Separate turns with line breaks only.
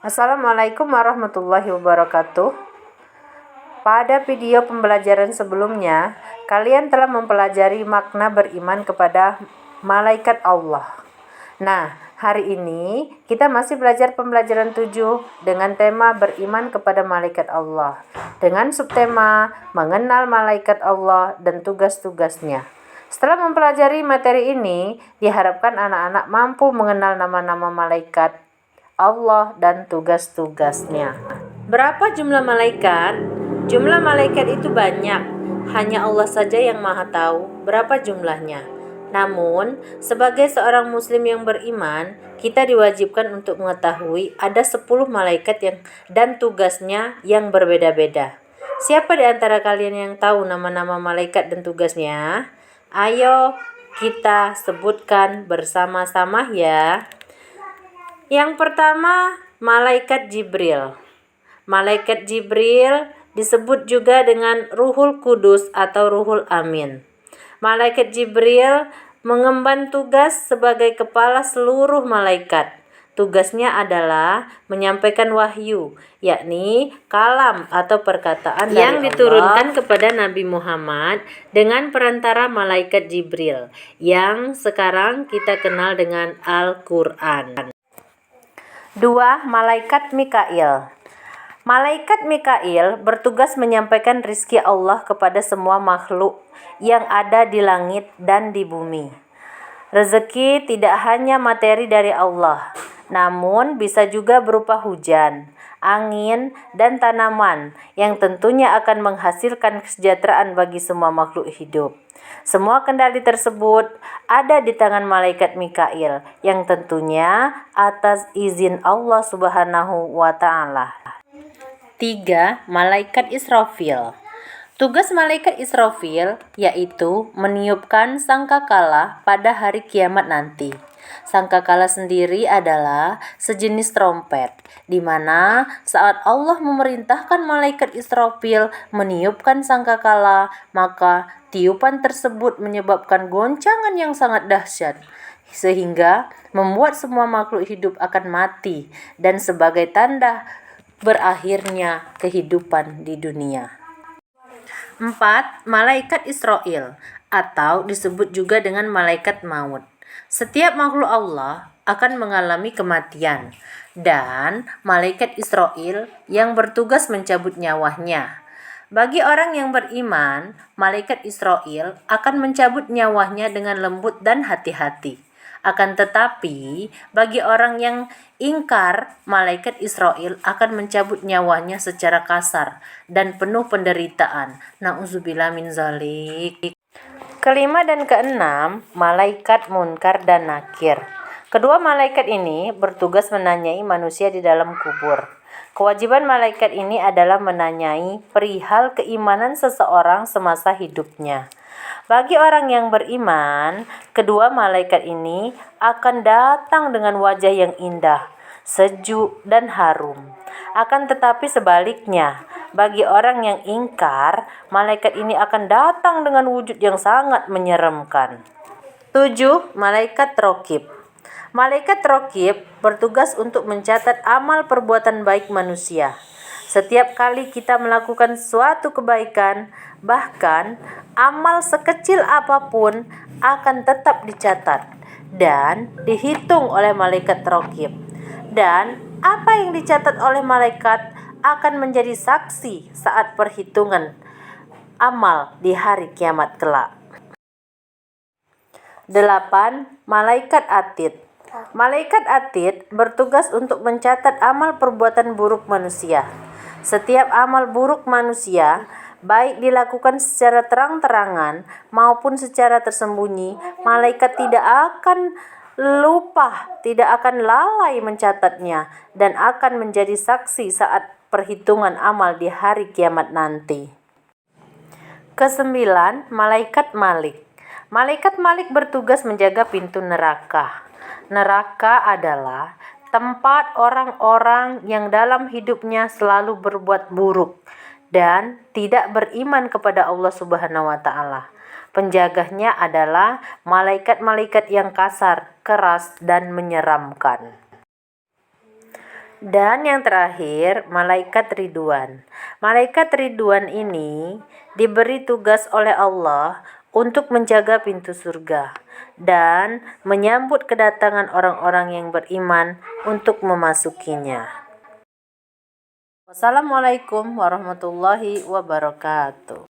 Assalamualaikum warahmatullahi wabarakatuh. Pada video pembelajaran sebelumnya, kalian telah mempelajari makna beriman kepada malaikat Allah. Nah, hari ini kita masih belajar pembelajaran 7 dengan tema beriman kepada malaikat Allah, dengan subtema mengenal malaikat Allah dan tugas-tugasnya. Setelah mempelajari materi ini, diharapkan anak-anak mampu mengenal nama-nama malaikat Allah dan tugas-tugasnya. Berapa jumlah malaikat? Jumlah malaikat itu banyak. Hanya Allah saja yang Maha tahu berapa jumlahnya. Namun, sebagai seorang muslim yang beriman, kita diwajibkan untuk mengetahui ada 10 malaikat dan tugasnya yang berbeda-beda. Siapa di antara kalian yang tahu nama-nama malaikat dan tugasnya? Ayo kita sebutkan bersama-sama ya. Yang pertama, malaikat Jibril. Malaikat Jibril disebut juga dengan Ruhul Kudus atau Ruhul Amin. Malaikat Jibril mengemban tugas sebagai kepala seluruh malaikat. Tugasnya adalah menyampaikan wahyu, yakni kalam atau perkataan yang diturunkan kepada Nabi Muhammad dengan perantara malaikat Jibril, yang sekarang kita kenal dengan Al-Quran. 2. Malaikat Mikail. Malaikat Mikail bertugas menyampaikan rizki Allah kepada semua makhluk yang ada di langit dan di bumi. Rezeki tidak hanya materi dari Allah, namun bisa juga berupa hujan, angin, dan tanaman yang tentunya akan menghasilkan kesejahteraan bagi semua makhluk hidup. Semua kendali tersebut ada di tangan malaikat Mikail yang tentunya atas izin Allah Subhanahu wa Ta'ala. 3. Malaikat Israfil. Tugas malaikat Israfil yaitu meniupkan sangkakala pada hari kiamat nanti. Sangkakala sendiri adalah sejenis trompet, di mana saat Allah memerintahkan malaikat Israfil meniupkan sangkakala, maka tiupan tersebut menyebabkan goncangan yang sangat dahsyat, sehingga membuat semua makhluk hidup akan mati dan sebagai tanda berakhirnya kehidupan di dunia. 4. Malaikat Israel atau disebut juga dengan malaikat maut. Setiap makhluk Allah akan mengalami kematian, dan malaikat Israel yang bertugas mencabut nyawanya. Bagi orang yang beriman, malaikat Israel akan mencabut nyawanya dengan lembut dan hati-hati. Akan tetapi, bagi orang yang ingkar, malaikat Israel akan mencabut nyawanya secara kasar dan penuh penderitaan. Na'udzubillah min zalik. Kelima dan keenam, malaikat Munkar dan Nakir. Kedua malaikat ini bertugas menanyai manusia di dalam kubur. Kewajiban malaikat ini adalah menanyai perihal keimanan seseorang semasa hidupnya. Bagi orang yang beriman, kedua malaikat ini akan datang dengan wajah yang indah, sejuk, dan harum. Akan tetapi sebaliknya, bagi orang yang ingkar, malaikat ini akan datang dengan wujud yang sangat menyeramkan. 7. Malaikat Raqib. Malaikat Raqib bertugas untuk mencatat amal perbuatan baik manusia. Setiap kali kita melakukan suatu kebaikan, bahkan amal sekecil apapun akan tetap dicatat dan dihitung oleh malaikat Raqib. Dan apa yang dicatat oleh malaikat akan menjadi saksi saat perhitungan amal di hari kiamat kelak. 8. Malaikat Atid. Malaikat Atid bertugas untuk mencatat amal perbuatan buruk manusia. Setiap amal buruk manusia, baik dilakukan secara terang-terangan maupun secara tersembunyi, malaikat tidak akan lupa, tidak akan lalai mencatatnya, dan akan menjadi saksi saat perhitungan amal di hari kiamat nanti. 9. Malaikat Malik. Malaikat Malik bertugas menjaga pintu neraka. Neraka adalah tempat orang-orang yang dalam hidupnya selalu berbuat buruk dan tidak beriman kepada Allah Subhanahu wa Ta'ala. Penjaganya adalah malaikat-malaikat yang kasar, keras, dan menyeramkan. Dan yang terakhir, malaikat Ridwan. Malaikat Ridwan ini diberi tugas oleh Allah untuk menjaga pintu surga dan menyambut kedatangan orang-orang yang beriman untuk memasukinya. Wassalamualaikum warahmatullahi wabarakatuh.